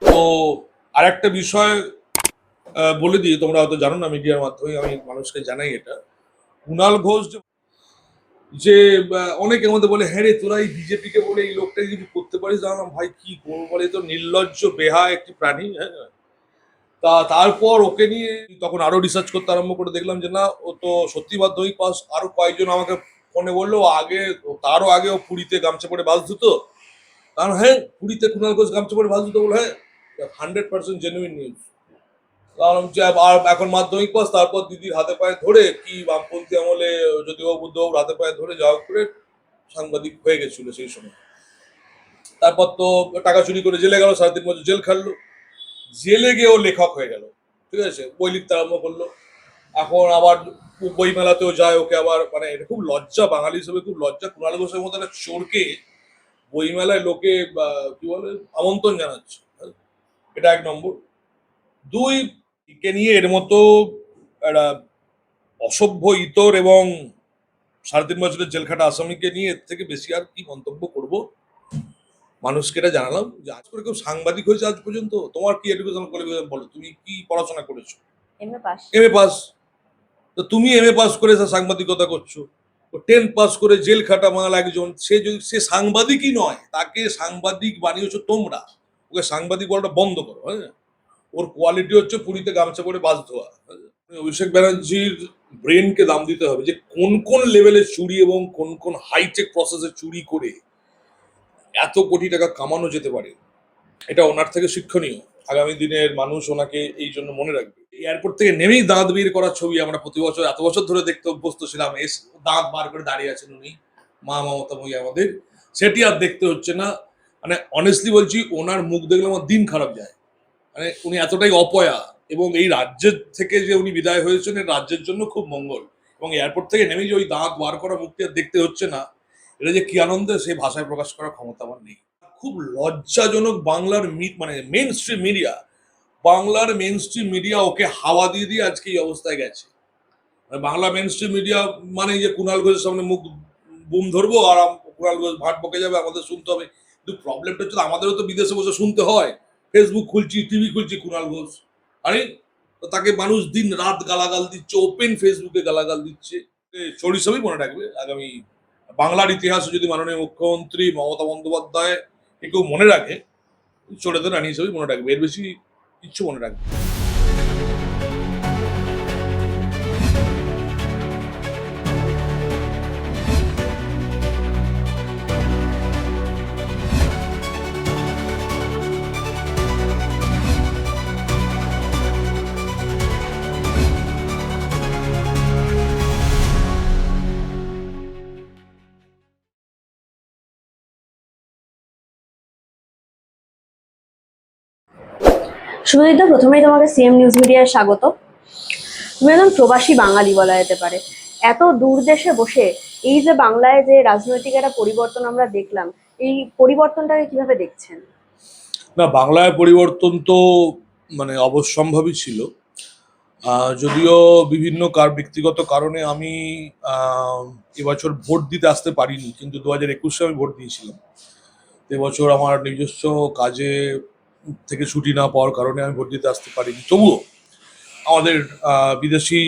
তো আরেকটা বিষয় বলে দিই, তোমরা হয়তো জানো না, মিডিয়ার মাধ্যমে আমি মানুষকে জানাই এটা। কুণাল ঘোষ যে অনেকের মধ্যে বলে, হ্যাঁ রে তোরা এই বিজেপি কে বলে এই লোকটাকে কিছু করতে পারিস, জানলাম ভাই কি করবো বলে, তো নির্লজ্জ বেহা একটি প্রাণী। হ্যাঁ, তারপর ওকে নিয়ে তখন আরো রিসার্চ করতে আরম্ভ করে দেখলাম যে না, ও তো সত্যি মাধ্যমিক পাস। আরো কয়েকজন আমাকে ফোনে বললো তারও আগে ও পুরীতে গামছা পরে বাস ধুতো। কারণ হ্যাঁ, পুরীতে কুণাল ঘোষ গামছা পরে বাস ধুতো বলে, হ্যাঁ 100% জেনুইন নিউজ। কারণ যে আর এখন মাধ্যমিক পাস, তারপর দিদির হাতে পায়ে ধরে কি বামপন্থী আমলে যদিও বুদ্ধবাবুর হাতে পায়ে ধরে যাওয়া করে সাংবাদিক হয়ে গেছিল সেই সময়। তারপর তো টাকা চুরি করে জেলে গেল, 3.5 বছর জেল খাটলো। জেলে গিয়েও লেখক হয়ে গেল, ঠিক আছে, বই লিখতে আরম্ভ করলো। এখন আবার বই মেলাতেও যায়, ওকে আবার মানে এটা খুব লজ্জা, বাঙালি হিসেবে খুব লজ্জা, কুণাল ঘোষের মতো একটা চোরকে বই মেলায় লোকে কি বলে আমন্ত্রণ জানাচ্ছে। এটা 1 নম্বর। 2, কে নিয়ে এর মতো একটা অসভ্য ইতর এবং 3.5 বছরের জেলখাটা আসামিকে নিয়ে এর থেকে বেশি আর কি মন্তব্য করব। মানুষকে এটা জানালাম যে আজ করে কেউ সাংবাদিক হয়েছে আজ পর্যন্ত? তোমার কি এডুকেশন কোয়ালিফিকেশন বলো, তুমি কি পড়াশোনা করেছো? MA pass. MA pass. তো তুমি এমএ পাস করে সাংবাদিকতা করছো? 10 পাস করে জেল খাটা মাল একজন, সে যদি সে সাংবাদিকই নয়, তাকে সাংবাদিক বানিয়েছো তোমরা। ওকে সাংবাদিক বলাটা বন্ধ করো। হ্যাঁ, ওর কোয়ালিটি হচ্ছে পুরীতে গামছা পরে বাস ধোয়া। অভিষেক ব্যানার্জির ব্রেনকে দাম দিতে হবে যে কোন কোন লেভেলের চুরি এবং কোন কোন হাইটেক প্রসেসে চুরি করে এত কোটি টাকা কামানো যেতে পারে। এটা ওনার থেকে শিক্ষণীয়। আগামী দিনের মানুষ ওনাকে এই জন্য মনে রাখবে। এয়ারপোর্ট থেকে নেমেই দাঁত বের করার ছবি আমরা প্রতি বছর এত বছর ধরে দেখতে অভ্যস্ত ছিলাম। দাঁত বার করে দাঁড়িয়ে আছেন উনি, মা মমতাময়ী আমাদের, সেটি আর দেখতে হচ্ছে না। মানে অনেস্টলি বলছি, ওনার মুখ দেখলে আমার দিন খারাপ যায়। মানে উনি এতটাই অপয়া, এবং এই রাজ্যের থেকে যে উনি বিদায় হয়েছেন, রাজ্যের জন্য খুব মঙ্গল। এবং এয়ারপোর্ট থেকে নেমেই যে ওই দাঁত বার করা মুক্তি আর দেখতে হচ্ছে না, এটা যে কি আনন্দে সেই ভাষায় প্রকাশ করার ক্ষমতা আমার নেই। খুব লজ্জাজনক বাংলার মানে মেন স্ট্রিম মিডিয়া, বাংলার মেন স্ট্রিম মিডিয়া ওকে হাওয়া দিয়ে দিয়ে আজকে এই অবস্থায় গেছে। মানে বাংলা মেন স্ট্রিম মিডিয়া মানে যে কুণাল ঘোষের সামনে মুখ বুম ধরবো আর কুণাল ঘোষ ভাট বকে যাবে, আমাদের শুনতে হবে। কিন্তু প্রবলেমটা হচ্ছে আমাদেরও তো বিদেশে বসে শুনতে হয়। ফেসবুক খুলছি, টিভি খুলছি, কুণাল ঘোষ। আরে তাকে মানুষ দিন রাত গালাগাল দিচ্ছে, ওপেন ফেসবুকে গালাগাল দিচ্ছে। চড়ি সবই মনে রাখবে আগামী বাংলার ইতিহাসে, যদি মাননীয় মুখ্যমন্ত্রী মমতা বন্দ্যোপাধ্যায় কেউ মনে রাখে, চোরেদের রানী হিসেবেই মনে রাখবে, এর বেশি কিচ্ছু মনে রাখবে। শুভজিৎ, প্রথমেই তোমাকে সিএম নিউজ মিডিয়ায় স্বাগত। তুমি একজন প্রবাসী বাঙালি বলা যেতে পারে। এত দূর দেশে বসে এই যে বাংলায় যে রাজনৈতিক একটা পরিবর্তন আমরা দেখলাম, এই পরিবর্তনটাকে কিভাবে দেখছেন? না, বাংলায় পরিবর্তন তো মানে অবশ্যম্ভাবী ছিল। যদিও বিভিন্ন ব্যক্তিগত কারণে আমি এবছর ভোট দিতে আসতে পারিনি, কিন্তু 2021-এ আমি ভোট দিয়েছিলাম। এবছর আমার নিজস্ব কাজে থেকে ছুটি না পাওয়ার কারণে আমি ভোট দিতে আসতে পারিনি। তবুও আমাদের বিদেশি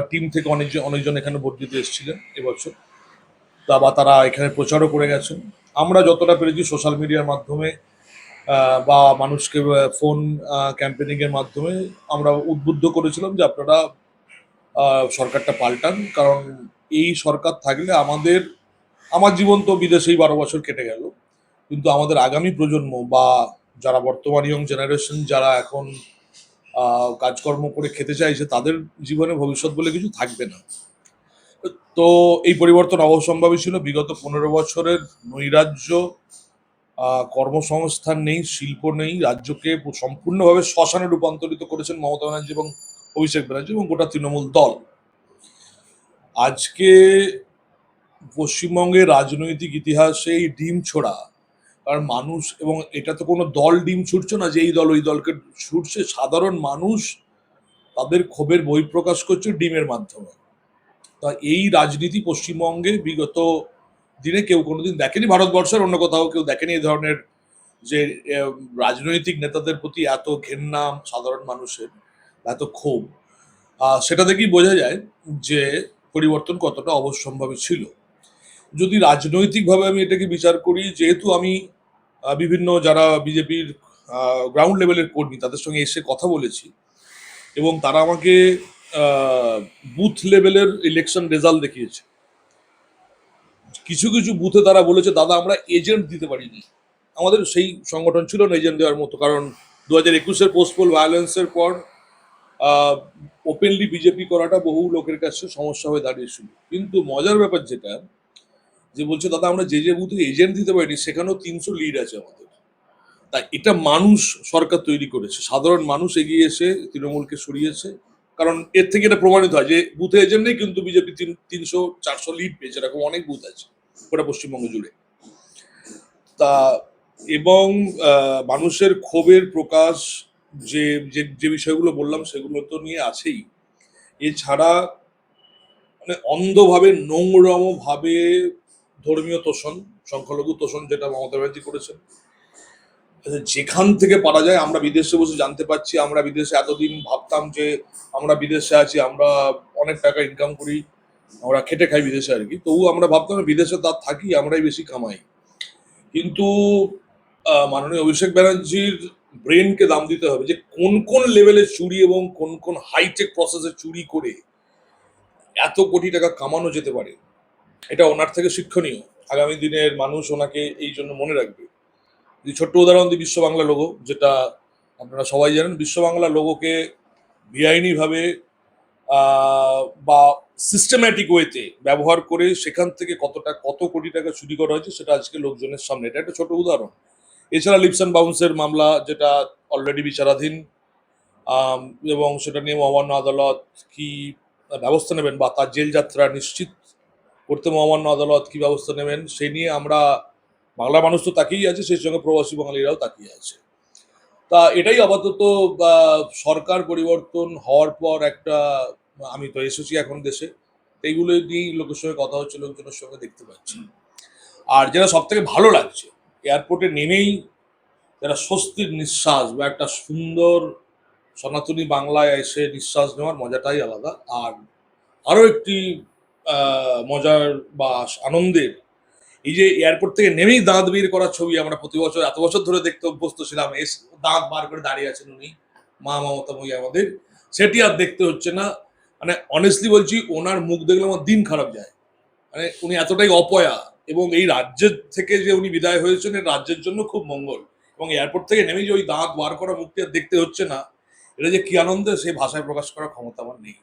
টিম থেকে অনেকজন এখানে ভোট দিতে এসেছিলেন এবছর। বা তারা এখানে প্রচারও করে গেছেন। আমরা যতটা পেরেছি সোশ্যাল মিডিয়ার মাধ্যমে বা মানুষকে ফোন ক্যাম্পেনিং এর মাধ্যমে আমরা উদ্বুদ্ধ করেছিলাম যে আপনারা সরকারটা পাল্টান। কারণ এই সরকার থাকলে আমার জীবন তো বিদেশেই 12 বছর কেটে গেল, কিন্তু আমাদের আগামী প্রজন্ম বা যারা বর্তমান ইয়ং জেনারেশন, যারা এখন কাজকর্ম করে খেতে চাইছে, তাদের জীবনে ভবিষ্যৎ বলে কিছু থাকবে না। তো এই পরিবর্তন অবশ্যম্ভাবী ছিল। বিগত 15 বছরের নৈরাজ্য, কর্মসংস্থান নেই, শিল্প নেই, রাজ্যকে সম্পূর্ণভাবে শ্মশানে রূপান্তরিত করেছেন মমতা ব্যানার্জি এবং অভিষেক ব্যানার্জি এবং গোটা তৃণমূল দল। আজকে পশ্চিমবঙ্গের রাজনৈতিক ইতিহাসে এই ডিম ছোড়া, কারণ মানুষ, এবং এটা তো কোনো দল ডিম ছুটছে না যে এই দল ওই দলকে ছুটছে, সাধারণ মানুষ তাদের ক্ষোভের বহিঃপ্রকাশ করছে ডিমের মাধ্যমে। তা এই রাজনীতি পশ্চিমবঙ্গে বিগত দিনে কেউ কোনোদিন দেখেনি, ভারতবর্ষের অন্য কোথাও কেউ দেখেনি এই ধরনের যে আহ, রাজনৈতিক নেতাদের প্রতি এত ঘেন্না সাধারণ মানুষের, এত ক্ষোভ, সেটা থেকেই বোঝা যায় যে পরিবর্তন কতটা অবশ্যম্ভাবী ছিল। যদি রাজনৈতিকভাবে আমি এটাকে বিচার করি, যেহেতু আমি বিভিন্ন যারা বিজেপির গ্রাউন্ড লেভেলের কর্মী তাদের সঙ্গে এসে কথা বলেছি, এবং তারা আমাকে বুথ লেভেলের ইলেকশন রেজাল্ট দেখিয়েছে। কিছু কিছু বুথে তারা বলেছে, দাদা আমরা এজেন্ট দিতে পারিনি, আমাদের সেই সংগঠন ছিল না এজেন্ট দেওয়ার মতো, কারণ 2021-এর পোস্টপোল ভায়োলেন্সের পর ওপেনলি বিজেপি করাটা বহু লোকের কাছে সমস্যা হয়ে দাঁড়িয়েছিল। কিন্তু মজার ব্যাপার যেটা, যে বলছে দাদা আমরা যে যে বুথে এজেন্ট দিতে পারিনি সেখানেও 300 লিড আছে আমাদের। তাই এটা মানুষ সরকার তৈরি করেছে, সাধারণ মানুষ এগিয়ে এসে তৃণমূলকে সরিয়েছে। কারণ এর থেকে এটা প্রমাণিত হয় যে বুথে এজেন্ট নেই কিন্তু বিজেপি 300-400 লিড পেয়েছে, এরকম অনেক বুথ আছে গোটা পশ্চিমবঙ্গ জুড়ে। তা এবং মানুষের ক্ষোভের প্রকাশ, যে যে যে বিষয়গুলো বললাম সেগুলো তো নিয়ে আছেই। এছাড়া মানে অন্ধভাবে নোংরম ভাবে ধর্মীয় তোষণ, সংখ্যালঘু তোষণ যেটা মমতা ব্যানার্জি করেছেন, যেখান থেকে পারা যায় আমরা বিদেশে বসে জানতে পারছি। আমরা বিদেশে এতদিন ভাবতাম যে আমরা বিদেশে আছি, আমরা অনেক টাকা ইনকাম করি, আমরা খেটে খাই বিদেশে আর কি, তবু আমরা ভাবতাম বিদেশে তার থাকি আমরাই বেশি কামাই। কিন্তু মাননীয় অভিষেক ব্যানার্জির ব্রেনকে দাম দিতে হবে যে কোন কোন লেভেলে চুরি এবং কোন কোন হাইটেক প্রসেসে চুরি করে এত কোটি টাকা কামানো যেতে পারে। এটা ওনার থেকে শিক্ষণীয়। আগামী দিনের মানুষ ওনাকে এই জন্য মনে রাখবে। যদি ছোট্ট উদাহরণ দিই, বিশ্ব বাংলা লোগো, যেটা আপনারা সবাই জানেন, বিশ্ব বাংলা লোগোকে বেআইনিভাবে বা সিস্টেম্যাটিক ওয়েতে ব্যবহার করে সেখান থেকে কত কোটি টাকা চুরি করা হয়েছে সেটা আজকে লোকজনের সামনে। এটা একটা ছোট উদাহরণ। এছাড়া লিপস অ্যান্ড বাউন্সের মামলা, যেটা অলরেডি বিচারাধীন, আম, এবং সেটা নিয়ে মহামান্য আদালত কি ব্যবস্থা নেবেন বা তার জেল যাত্রা নিশ্চিত করতে মহামান্য আদালত কি ব্যবস্থা নেবেন সেই নিয়ে আমরা, বাংলা মানুষ তো তাকিয়েই আছে, সেই সঙ্গে প্রবাসী বাঙালিরাও তাকিয়ে আছে। তা এটাই আপাতত সরকার পরিবর্তন হওয়ার পর একটা, আমি তো এসেছি এখন দেশে, এইগুলো নিয়েই লোকের সঙ্গে কথা হচ্ছে, লোকজনের সঙ্গে দেখতে পাচ্ছি। আর যেটা সব থেকে ভালো লাগছে, এয়ারপোর্টে নেমেই যারা স্বস্তির নিঃশ্বাস বা একটা সুন্দর সনাতনী বাংলায় এসে নিঃশ্বাস নেওয়ার মজাটাই আলাদা। আর আরো একটি মজার বা আনন্দের, এই যে এয়ারপোর্ট থেকে নেমেই দাঁত বের করার ছবি আমরা প্রতি বছর এত বছর ধরে দেখতে অভ্যস্ত ছিলাম, দাঁত বার করে দাঁড়িয়ে আছেন উনি, মা মমতাময়ী আমাদের, সেটি আর দেখতে হচ্ছে না। মানে অনেস্টলি বলছি, ওনার মুখ দেখলে আমার দিন খারাপ যায়। মানে উনি এতটাই অপয়া, এবং এই রাজ্যের থেকে যে উনি বিদায় হয়েছেন এর রাজ্যের জন্য খুব মঙ্গল। এবং এয়ারপোর্ট থেকে নেমেই যে ওই দাঁত বার করা মুখটি আর দেখতে হচ্ছে না, এটা যে কি আনন্দ সেই ভাষায় প্রকাশ করার ক্ষমতা আমার নেই।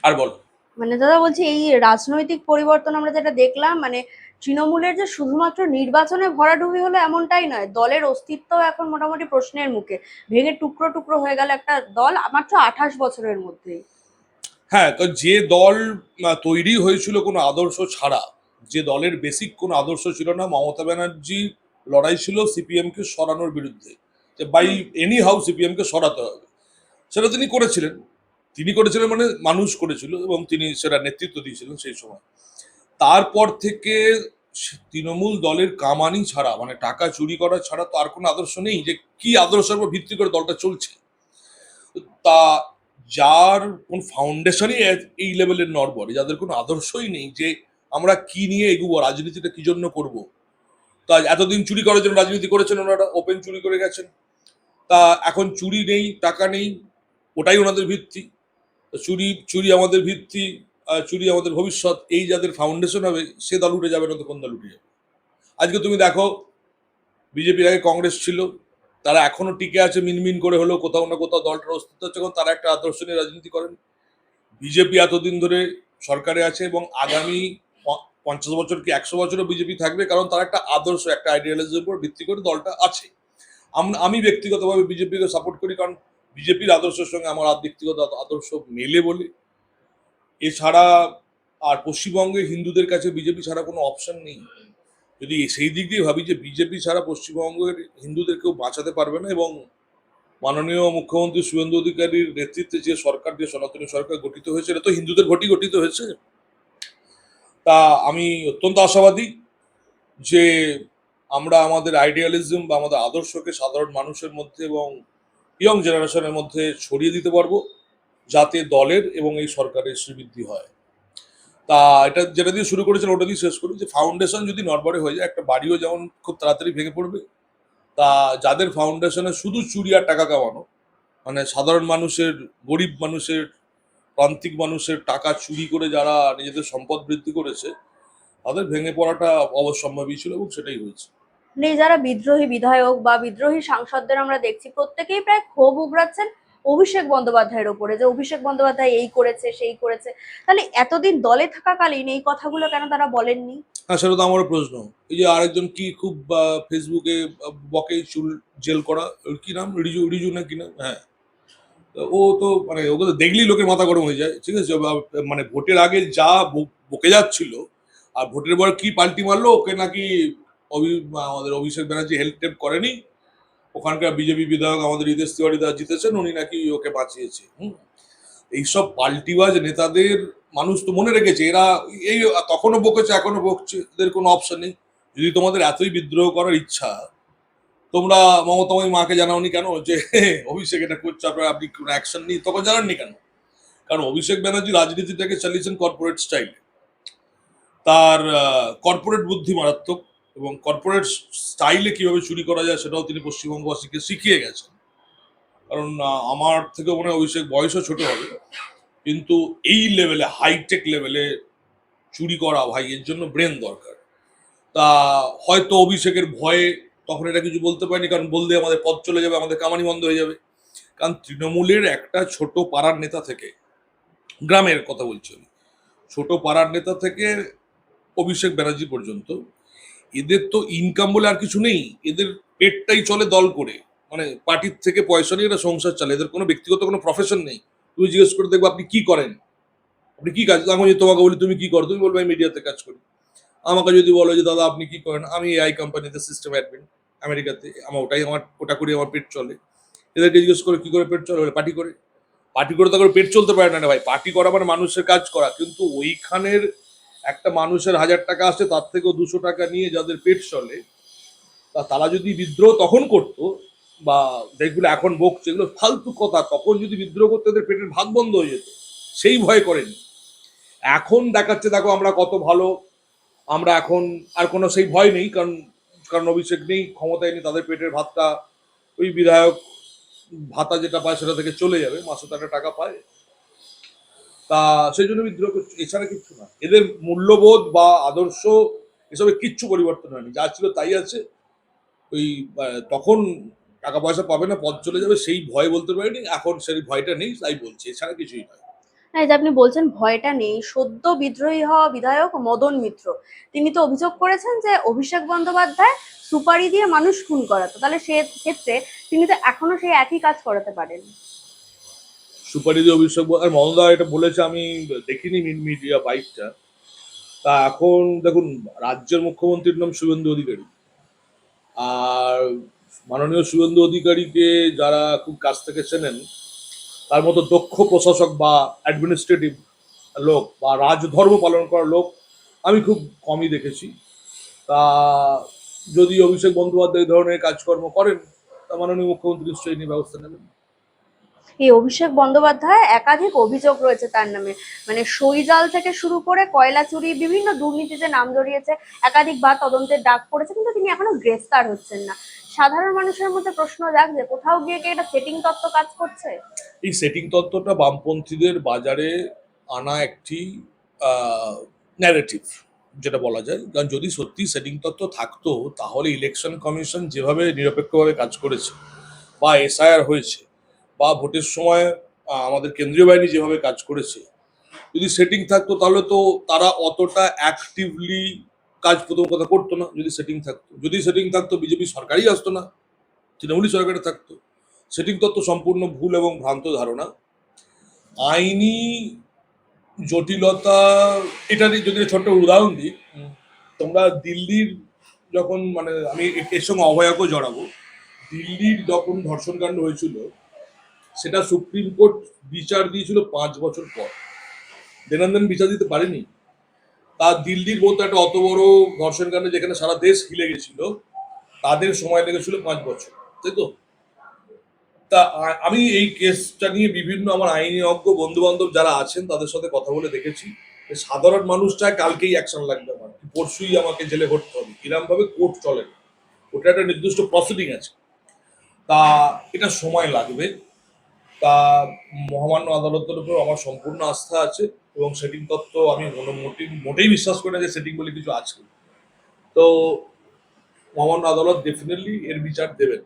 আর বল। মানে দাদা বলছি, এই রাজনৈতিক পরিবর্তন আমরা যেটা দেখলাম, মানে তৃণমূলের যে শুধুমাত্র নির্বাচনে ভরাডুবি হলো এমনটাই নয়, দলের অস্তিত্ব এখন মোটামুটি প্রশ্নের মুখে, ভেঙে টুকরো টুকরো হয়ে গেল একটা দল মাত্র 28 বছরের মধ্যেই। হ্যাঁ, তো যে দল তৈরি হয়েছিল কোনো আদর্শ ছাড়া, যে দলের বেসিক কোনো আদর্শ ছিল না, মমতা ব্যানার্জি লড়াই ছিল সিপিএম কে সরানোর বিরুদ্ধে, যে বাই এনি হাউ সিপিএম কে সরাতে হবে। সেটা তিনি করেছিলেন মানে মানুষ করেছিল, এবং তিনি সেটা নেতৃত্ব দিয়েছিলেন সেই সময়। তারপর থেকে তৃণমূল দলের কামানি ছাড়া, মানে টাকা চুরি করা ছাড়া তো আর কোনো আদর্শ নেই, যে কি আদর্শের উপর ভিত্তি করে দলটা চলছে। তা যার কোন ফাউন্ডেশনই এই লেভেলের নড়বড়ে, যাদের কোনো আদর্শই নেই যে আমরা কি নিয়ে এগুবো, রাজনীতিটা কি জন্য করব। তা এতদিন চুরি করার জন্য রাজনীতি করেছেন ওনারা, ওপেন চুরি করে গেছেন। তা এখন চুরি নেই, টাকা নেই, ওটাই ওনাদের ভিত্তি। তো চুরি চুরি আমাদের ভিত্তি, চুরি আমাদের ভবিষ্যৎ, এই যাদের ফাউন্ডেশন হবে সে দল উঠে যাবে না তো কোন দল উঠে যাবে। আজকে তুমি দেখো, বিজেপির আগে কংগ্রেস ছিল, তারা এখনো টিকে আছে মিনমিন করে, হলেও কোথাও না কোথাও দলটার অস্তিত্ব হচ্ছে, কারণ তারা একটা আদর্শ নিয়ে রাজনীতি করেন। বিজেপি এতদিন ধরে সরকারে আছে এবং আগামী 50 বছর কি 100 বছরও বিজেপি থাকবে, কারণ তার একটা আদর্শ, একটা আইডিয়ালজির উপর ভিত্তি করে দলটা আছে। আমি ব্যক্তিগতভাবে বিজেপিকে সাপোর্ট করি, কারণ বিজেপির আদর্শের সঙ্গে আমার ব্যক্তিগত আদর্শ মেলে বলে। এছাড়া আর পশ্চিমবঙ্গে হিন্দুদের কাছে বিজেপি ছাড়া কোনো অপশন নেই। যদি সেই দিক দিয়ে ভাবি যে বিজেপি ছাড়া পশ্চিমবঙ্গের হিন্দুদের কেউ বাঁচাতে পারবে না, এবং মাননীয় মুখ্যমন্ত্রী শুভেন্দু অধিকারীর নেতৃত্বে যে সরকার, যে সনাতনী সরকার গঠিত হয়েছে, এটা তো হিন্দুদের ভোটই গঠিত হয়েছে। তা আমি অত্যন্ত আশাবাদী যে আমরা আমাদের আইডিয়ালিজম বা আমাদের আদর্শকে সাধারণ মানুষের মধ্যে এবং ইয়ং জেনারেশনের মধ্যে ছড়িয়ে দিতে পারবো, যাতে দলের এবং এই সরকারের শ্রীবৃদ্ধি হয়। তা এটা যেটা দিয়ে শুরু করেছেন ওটা দিয়ে শেষ করি, যে ফাউন্ডেশন যদি নড়বড়ে হয়ে যায়, একটা বাড়িও যেমন খুব তাড়াতাড়ি ভেঙে পড়বে। তা যাদের ফাউন্ডেশনে শুধু চুরি আর টাকা কামানো, মানে সাধারণ মানুষের, গরিব মানুষের, প্রান্তিক মানুষের টাকা চুরি করে যারা নিজেদের সম্পদ বৃদ্ধি করেছে, তাদের ভেঙে পড়াটা অবশ্যম্ভাবী ছিল এবং সেটাই হয়েছে। মানে এই যারা বিদ্রোহী বিধায়ক বা বিদ্রোহী সাংসদদের আমরা দেখছি, প্রত্যেকেই প্রায় ক্ষোভ উগড়াচ্ছেন অভিষেক বন্দ্যোপাধ্যায়ের ওপরে, যে অভিষেক বন্দ্যোপাধ্যায় এই করেছে সেই করেছে। তাহলে এতদিন দলে থাকাকালীন এই কথাগুলো কেন তারা বলেননি? হ্যাঁ, সেটা তো আমারও প্রশ্ন। এই যে আরেকজন কি খুব ফেসবুকে বকে চুল জেল করা, ওর কি নাম, রিজু রিজু না কি নাম, হ্যাঁ। তো ও তো মানে ওকে তো দেখলেই লোকের মাথা গরম হয়ে যায়, ঠিক আছে। মানে ভোটের আগে যা বকে যাচ্ছিল, আর ভোটের পর কি পাল্টি মারলো, ওকে নাকি আমাদের অভিষেক ব্যানার্জি হেল্প টেল্প করেনি, ওখানকার বিজেপি বিধায়ক আমাদের হৃদেশ তিওয়ারি দা জিতেছেন, উনি নাকি ওকে বাঁচিয়েছে। এইসব পাল্টিবাজ নেতাদের মানুষ তো মনে রেখেছে, এরা এই তখনও বকেছে এখনো বকছে, এদের কোনো অপশন নেই। যদি তোমাদের এতই বিদ্রোহ করার ইচ্ছা, তোমরা মমতাময়ী মাকে জানাওনি কেন যে অভিষেক এটা করছে, আপনারা আপনি কোনো অ্যাকশন নিই, তখন জানাননি কেন? কারণ অভিষেক ব্যানার্জি রাজনীতিটাকে চালিয়েছেন কর্পোরেট স্টাইলে। তার কর্পোরেট বুদ্ধি মারাত্মক, এবং কর্পোরেট স্টাইলে কিভাবে চুরি করা যায় সেটাও তিনি পশ্চিমবঙ্গবাসীকে শিখিয়ে গেছেন। কারণ আমার থেকে মনে হয় অভিষেক বয়সও ছোট হবে, কিন্তু এই লেভেলে, হাইটেক লেভেলে চুরি করা, ভাই, এর জন্য ব্রেন দরকার। তা হয়তো অভিষেকের ভয়ে তখন এটা কিছু বলতে পারেনি, কারণ বললে আমাদের পথ চলে যাবে, আমাদের কামানি বন্ধ হয়ে যাবে। কারণ তৃণমূলের একটা ছোট পাড়ার নেতা থেকে, গ্রামের কথা বলছি আমি, ছোট পাড়ার নেতা থেকে অভিষেক ব্যানার্জি পর্যন্ত, এদের তো ইনকাম বলে আর কিছু নেই। এদের পেটটাই চলে দল করে, মানে পার্টির থেকে পয়সা নিয়ে এরা সংসার চালে, এদের কোনো ব্যক্তিগত কোনো প্রফেশন নেই। তুমি জিজ্ঞেস করে দেখবো আপনি কি করেন, আপনি কি কাজ, আমি যদি তোমাকে বলি তুমি কি করো, তুমি বলবে আমি মিডিয়াতে কাজ করি। আমাকে যদি বলো যে দাদা আপনি কি করেন, আমি এআই কোম্পানিতে সিস্টেম অ্যাডমিন আমেরিকাতে, আমার ওটা করি, আমার পেট চলে। এদেরকে জিজ্ঞেস করে কি করে পেট চলে, বলে পার্টি করে। পার্টি করে তো করে পেট চলতে পারে না রে ভাই, পার্টি করা মানে মানুষের কাজ করা। কিন্তু ওইখানের একটা মানুষের 1000 টাকা আসছে, তার থেকেও 200 টাকা নিয়ে যাদের পেট চলে, তারা যদি বিদ্রোহ তখন করতো, বা যেগুলো এখন বকছে এগুলো ফালতু কথা, তখন যদি বিদ্রোহ করতে এদের পেটের ভাত বন্ধ হয়ে যেত, সেই ভয় করেনি। এখন দেখাচ্ছে দেখো আমরা কত ভালো, আমরা এখন আর কোনো সেই ভয় নেই, কারণ কারণ অভিষেক নেই, ক্ষমতায় নেই, তাদের পেটের ভাতটা ওই বিধায়ক ভাতা যেটা পায় সেটা থেকে চলে যাবে, মাসে তারা টাকা পায়। তা সেই জন্য বিদ্রোহ করছে, এছাড়া কিচ্ছু না। এদের মূল্যবোধ বা আদর্শ এসবে কিচ্ছু পরিবর্তন হয়নি, যা ছিল তাই আছে। ওই তখন টাকা পয়সা পাবে না, পথ চলে যাবে, সেই ভয় বলতে পারিনি, এখন সেই ভয়টা নেই, তাই বলছি, এছাড়া কিছুই নয়। হ্যাঁ, এই যে আপনি বলছেন ভয়টা নেই, সদ্য বিদ্রোহী হওয়া বিধায়ক মদন মিত্র তিনি তো অভিযোগ করেছেন যে অভিষেক বন্দ্যোপাধ্যায় সুপারি দিয়ে মানুষ খুন করাতো, তাহলে সে ক্ষেত্রে তিনি তো এখনো সেই একই কাজ করাতে পারেন। সুপারি দিয়ে অভিষেক আর মদনদা এটা বলেছে, আমি দেখিনি মিডিয়া বাইকটা। তা এখন দেখুন, রাজ্যের মুখ্যমন্ত্রীর নাম শুভেন্দু অধিকারী, আর মাননীয় শুভেন্দু অধিকারীকে যারা খুব কাছ থেকে চেনেন, তার মতো দক্ষ প্রশাসক বা অ্যাডমিনিস্ট্রেটিভ লোক বা রাজধর্ম পালন করার লোক আমি খুব কমই দেখেছি। তা যদি অভিষেক বন্দ্যোপাধ্যায় এই ধরনের কাজকর্ম করেন, তা মাননীয় মুখ্যমন্ত্রী নিশ্চয়ই নিয়ে ব্যবস্থা নেবেন। এই অভিষেক বন্দ্যোপাধ্যায় একাধিক অভিযোগ রয়েছে তার নামে, মানে সইজাল থেকে শুরু করে কয়লা চুরি, বিভিন্ন দুর্নীতিতে নাম জড়িয়েছে, একাধিকবার তদন্তের ডাক পড়েছে, কিন্তু তিনি এখনো গ্রেফতার হচ্ছেন না। সাধারণ মানুষের মধ্যে প্রশ্ন জাগ যে কোথাও গিয়ে কি এটা সেটিং তত্ত্ব কাজ করছে? এই সেটিং তত্ত্বটা বামপন্থীদের বাজারে আনা একটি ন্যারেটিভ, যেটা বলা যায়। কারণ যদি সত্যি সেটিং তত্ত্ব থাকতো, তাহলে ইলেকশন কমিশন যেভাবে নিরপেক্ষভাবে কাজ করেছে, বা এসআইআর হয়েছে, বা ভোটের সময় আমাদের কেন্দ্রীয় বাহিনী যেভাবে কাজ করেছে, যদি সেটিং থাকতো তাহলে তো তারা অতটা অ্যাক্টিভলি কাজ প্রথম কথা করতো না। যদি সেটিং থাকতো বিজেপি সরকারই আসতো না, তৃণমূলী সরকারে থাকতো। সেটিং তত্ত্ব সম্পূর্ণ ভুল এবং ভ্রান্ত ধারণা। আইনি জটিলতা, এটা নিয়ে যদি ছোট্ট উদাহরণ দিই, তোমরা দিল্লির যখন, মানে আমি এর সঙ্গে অভয়াকেও জড়াবো, দিল্লির যখন ধর্ষণকাণ্ড হয়েছিল, সেটা সুপ্রিম কোর্ট বিচার দিয়েছিল 5 বছর পর, দেনান্দন বিচার দিতে পারেনি। তা দিল্লির মতো একটা অত বড় ধর্ষণকাণ্ড, যেখানে সারা দেশ হিলে গেছিল, তাদের সময় লেগেছিল 5 বছর, তাই তো? তা আমি এই কেসটা নিয়ে বিভিন্ন আমার আইনি অজ্ঞ বন্ধু বান্ধব যারা আছেন তাদের সাথে কথা বলে দেখেছি যে সাধারণ মানুষ চায় কালকেই অ্যাকশন লাগবে, আমার পরশুই আমাকে জেলে ভরতে হবে, এরকম ভাবে কোর্ট চলে না। ওটা একটা নির্দিষ্ট প্রসিডিং আছে, তা এটা সময় লাগবে। তা মহামান্য আদালতের উপর আমার সম্পূর্ণ আস্থা আছে এবং সেটিং তত্ত্ব আমি মোটেই বিশ্বাস করি না যে সেটিং বলে কিছু আছে। তো মহামান্য আদালত ডেফিনেটলি এর বিচার দেবেন,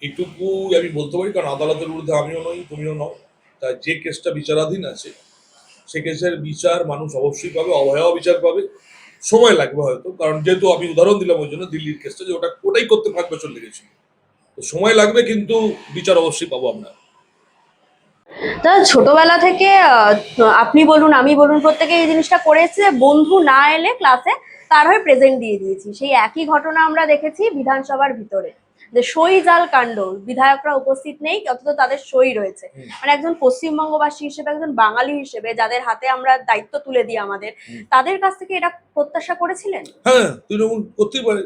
এটুকু আমি বলতে পারি, কারণ আদালতের বিরুদ্ধে আমিও নই, তুমিও নও। তা যে কেসটা বিচারাধীন আছে সে কেসের বিচার মানুষ অবশ্যই পাবে, অভয়াও বিচার পাবে। সময় লাগবে হয়তো, কারণ যেহেতু আমি উদাহরণ দিলাম ওই জন্য দিল্লির কেসটা, যে ওটাই করতে 5 বছর লেগেছিল। তো সময় লাগবে কিন্তু বিচার অবশ্যই পাবো আমরা। তা ছোটবেলা থেকে আপনি বলুন আমি বলুন প্রত্যেকে এই জিনিসটা করেছে, বন্ধু না এলে ক্লাসে তার হয়ে প্রেজেন্ট দিয়ে দিয়েছি। সেই একই ঘটনা আমরা দেখেছি বিধানসভার ভিতরে, যে সই জাল কাণ্ড, বিধায়করা উপস্থিত নেই অথচ তাদের সই রয়েছে। মানে একজন পশ্চিমবঙ্গবাসী হিসেবে, একজন বাঙালি হিসেবে যাদের হাতে আমরা দায়িত্ব তুলে দিই আমাদের, তাদের কাছ থেকে এটা প্রত্যাশা করেছিলেন? হ্যাঁ, তৃণমূল করতেই পারে।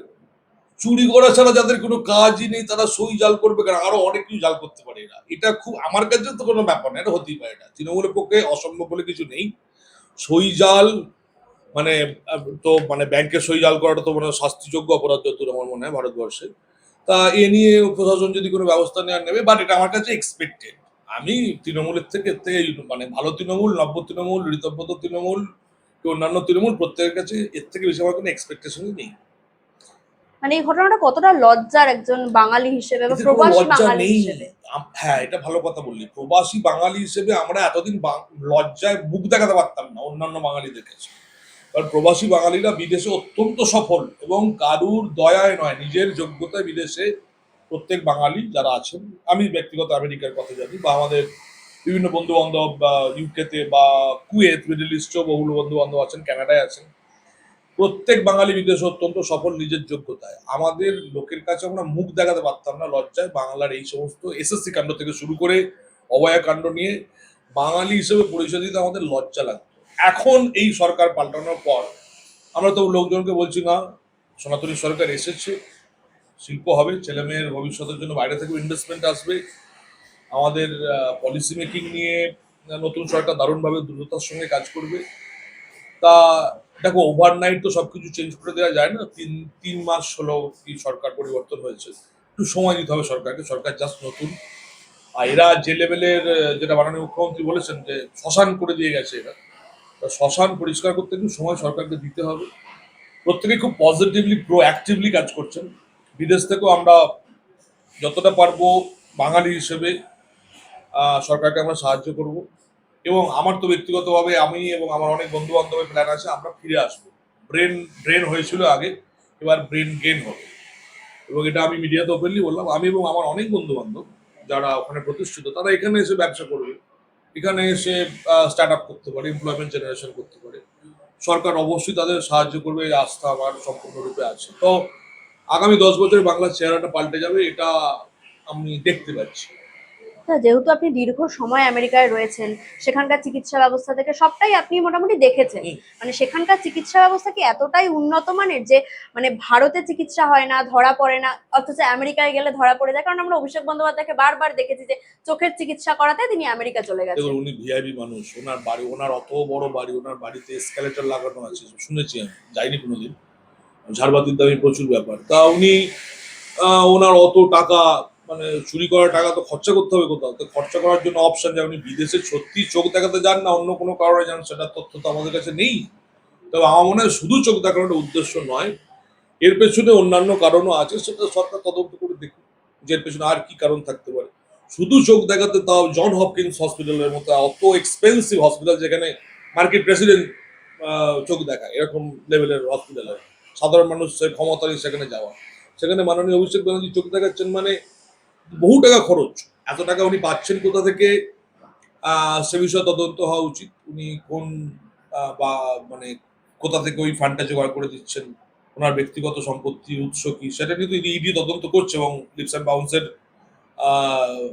চুরি করা ছাড়া যাদের কোনো কাজই নেই তারা সই জাল করবে কেন? আরো অনেক কিছু জাল করতে পারে এরা। এটা খুব আমার কাছে তো কোনো ব্যাপার না, এটা হতেই পারে। এটা তৃণমূলের পক্ষে অসম্ভব বলে কিছু নেই। সই জাল মানে তো মানে ব্যাংকে সই জাল করাটা তো মানে শাস্তিযোগ্য অপরাধ যতদূর আমার মনে হয় ভারতবর্ষে। তা এ নিয়ে প্রশাসন যদি কোনো ব্যবস্থা নেওয়ার নেবে, বাট এটা আমার কাছে এক্সপেক্টেড। আমি তৃণমূলের থেকে এর থেকে মানে ভালো তৃণমূল, নব্য তৃণমূল, ঋতব্রত তৃণমূল, কি অন্যান্য তৃণমূল, প্রত্যেকের কাছে এর থেকে বেশি আমার কোনো এক্সপেকটেশনই নেই। মানে এই ঘটনাটা কতটা লজ্জার একজন বাঙালি হিসেবে বা এতে কোনো প্রবাসী লজ্জা বাঙালি নেই। হিসেবে? হ্যাঁ, এটা ভালো কথা বললি। প্রবাসী বাঙালি হিসেবে আমরা এতদিন লজ্জায় মুখ দেখাতে পারতাম না অন্যান্য বাঙালিদের কাছে। কারণ প্রবাসী বাঙালিরা বিদেশে অত্যন্ত সফল এবং কারুর দয়ায় নয়, নিজের যোগ্যতায় বিদেশে প্রত্যেক বাঙালি যারা আছেন, আমি ব্যক্তিগত আমেরিকার কথা জানি, বা আমাদের বিভিন্ন বন্ধু বান্ধব বা ইউকেতে বা কুয়েত, মিডল ইস্টেও বহুল বন্ধু বান্ধব আছেন, কানাডায় আছেন, প্রত্যেক বাঙালি বিদেশে অত্যন্ত সফল নিজের যোগ্যতায়। আমাদের লোকের কাছে আমরা মুখ দেখাতে পারতাম না লজ্জায়। বাংলার এই সমস্ত এসএসসি কাণ্ড থেকে শুরু করে অভয়া কাণ্ড নিয়ে বাঙালি হিসেবে পরিচয় দিতে আমাদের লজ্জা লাগতো। এখন এই সরকার পাল্টানোর পর আমরা তো লোকজনকে বলছি না, সনাতনী সরকার এসেছে, শিল্প হবে, ছেলে মেয়ের ভবিষ্যতের জন্য বাইরে থেকে ইনভেস্টমেন্ট আসবে, আমাদের পলিসি মেকিং নিয়ে নতুন সরকার দারুণভাবে দ্রুততার সঙ্গে কাজ করবে। তা দেখো, ওভারনাইট তো সবকিছু চেঞ্জ করে দেওয়া যায় না। তিন মাস হলো কি সরকার পরিবর্তন হয়েছে, একটু সময় দিতে হবে সরকারকে। সরকার জাস্ট নতুন, আর এরা যে লেভেলের যেটা মাননীয় মুখ্যমন্ত্রী বলেছেন যে শ্মশান করে দিয়ে গেছে এরা, তা শ্মশান পরিষ্কার করতে একটু সময় সরকারকে দিতে হবে। প্রত্যেকে খুব পজিটিভলি প্রোঅ্যাক্টিভলি কাজ করছেন। বিদেশ থেকেও আমরা যতটা পারবো বাঙালি হিসেবে সরকারকে আমরা সাহায্য করব। এবং আমার তো ব্যক্তিগতভাবে আমি এবং আমার অনেক বন্ধু বান্ধবের প্ল্যান আছে, আমরা ফিরে আসবো। ব্রেন ড্রেন হয়েছিল আগে, এবার ব্রেন গেইন হবে। এবং এটা আমি মিডিয়াতে ওপেনলি বললাম। আমি এবং আমার অনেক বন্ধু বান্ধব যারা ওখানে প্রতিষ্ঠিত, তারা এখানে এসে ব্যবসা করবে, এখানে এসে স্টার্ট আপ করতে পারে, এমপ্লয়মেন্ট জেনারেশন করতে পারে। সরকার অবশ্যই তাদের সাহায্য করবে, এই আস্থা আমার সম্পূর্ণরূপে আছে। তো আগামী 10 বছরে বাংলার চেহারাটা পাল্টে যাবে, এটা আমি দেখতে পাচ্ছি। আচ্ছা, যেহেতু আপনি দীর্ঘ সময় আমেরিকায় রয়েছেন, সেখানকার চিকিৎসা ব্যবস্থা থেকে সবটাই আপনি মোটামুটি দেখেছেন। হুম। মানে সেখানকার চিকিৎসা ব্যবস্থা কি এতটাই উন্নত মানের যে মানে ভারতে চিকিৎসা হয় না, ধরা পড়ে না, অথচ আমেরিকায় গেলে ধরা পড়ে যায়? কারণ আমরা অভিষেক বন্দ্যোপাধ্যায়কে বারবার দেখেছি যে চোখের চিকিৎসা করাতে তিনি আমেরিকা চলে দেখুন, গেছেন। উনি ভিআইপি মানুষ, ওনার বাড়ি, ওনার অত বড় বাড়ি, ওনার বাড়িতে এসকালেটর লাগানো আছে, শুনেছি, আমি যাইনি কোনোদিন। ঝাড়বাতির দামি প্রচুর ব্যাপার। তা উনি ওনার অত টাকা, মানে চুরি করার টাকা তো খরচা করতে হবে কোথাও, তো খরচা করার জন্য অপশন যে উনি বিদেশে সত্যি চোখ দেখাতে যান না অন্য কোনো কারণে যান, সেটা তথ্য তো আমাদের কাছে নেই। তবে আমার মনে হয় শুধু চোখ দেখানোর উদ্দেশ্য নয়, এর পেছনে অন্যান্য কারণও আছে, সেটা সরকার তদন্ত করে দেখুন যে এর পেছনে আর কি কারণ থাকতে পারে। শুধু চোখ দেখাতে, তাও জন হপকিন্স হসপিটালের মতো অত এক্সপেন্সিভ হসপিটাল, যেখানে মার্কেট প্রেসিডেন্ট চোখ দেখায়, এরকম লেভেলের হসপিটালে সাধারণ মানুষের ক্ষমতা নেই সেখানে যাওয়া। সেখানে মাননীয় অভিষেক ব্যানার্জি চোখ দেখাচ্ছেন, মানে বহু টাকা খরচ। এত টাকা উনি পাচ্ছেন কোথা থেকে, সে বিষয়ে তদন্ত হওয়া উচিত। উনি কোন বা মানে কোথা থেকে ওই ফান্ডটা জোগাড় করে দিচ্ছেন, ওনার ব্যক্তিগত সম্পত্তির উৎস কি, সেটা কিন্তু ইডি তদন্ত করছে, এবং লিপস অ্যান্ড বাউন্সের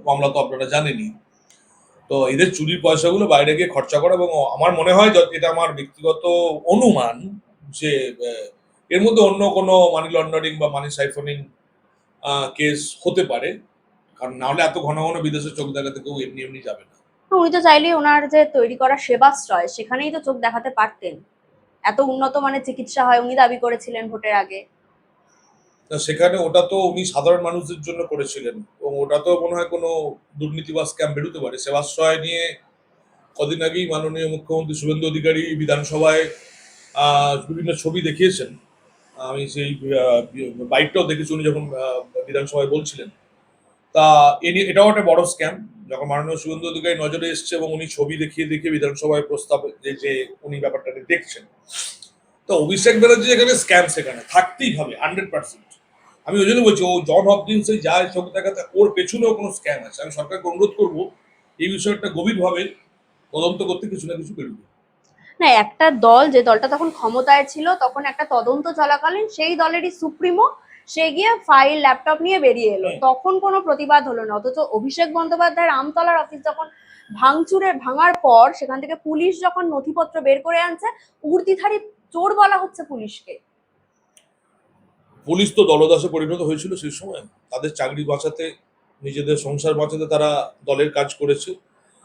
মামলা তো আপনারা জানেনই। তো এদের চুরির পয়সাগুলো বাইরে গিয়ে খরচা করা, এবং আমার মনে হয় এটা আমার ব্যক্তিগত অনুমান যে এর মধ্যে অন্য কোনো মানি লন্ডারিং বা মানি সাইফনিং কেস হতে পারে, কারণ নাহলে এত ঘন ঘন বিদেশে চোখ দেখাতে কেউ এমনি এমনি যাবে না। উনি তো চাইলেই ওনার যে তৈরি করা সেবাশ্রয় সেখানেই তো চোখ দেখাতে পারতেন। এত উন্নত মানের চিকিৎসা হয় উনি দাবি করেছিলেন ভোটের আগে। তা সেখানে ওটা তো উনি সাধারণ মানুষদের জন্য করেছিলেন, এবং ওটা তো মনে হয় কোনো দুর্নীতি বা স্ক্যাম বেরোতে পারে। সেবাশ্রয় নিয়ে কদিন আগেই মাননীয় মুখ্যমন্ত্রী শুভেন্দু অধিকারী বিধানসভায় বিভিন্ন ছবি দেখিয়েছেন। আমি সেই বাইকটাও দেখেছি উনি যখন বিধানসভায় বলছিলেন। তা এটাও একটা বড় স্ক্যাম, যখন মাননীয় শুভেন্দু অধিকারী নজরে এসছে এবং উনি ছবি দেখিয়ে দেখিয়ে বিধানসভায় প্রস্তাব যে উনি ব্যাপারটাকে দেখছেন। তো অভিষেক ব্যানার্জি এখানে স্ক্যাম সেখানে থাকতেই হবে 100%। আমি ওই জন্য বলছি, ও জন হপকিন্স যায় চোখ দেখাতে, ওর পেছনেও কোনো স্ক্যাম আছে। আমি সরকারকে অনুরোধ করবো এই বিষয়টা গভীরভাবে তদন্ত করতে, কিছু না কিছু বেরোবে। না, একটা দল, যে দলটা তখন ক্ষমতায় ছিল, তখন একটা তদন্ত চলাকালীন সেই দলেরই সুপ্রিমো সে গিয়ে ফাইল ল্যাপটপ নিয়ে বেরিয়ে এলো, তখন কোনো প্রতিবাদ হলো না। অথচ অভিষেক বন্দ্যোপাধ্যায়ের আমতলার অফিস যখন ভাঙার পর সেখান থেকে পুলিশ যখন নথিপত্র বের করে আনছে, উর্দিধারী চোর বলা হচ্ছে পুলিশকে। পুলিশ তো দলদাসে পরিণত হয়েছিল সেই সময়, তাদের চাকরি বাঁচাতে, নিজেদের সংসার বাঁচাতে তারা দলের কাজ করেছে।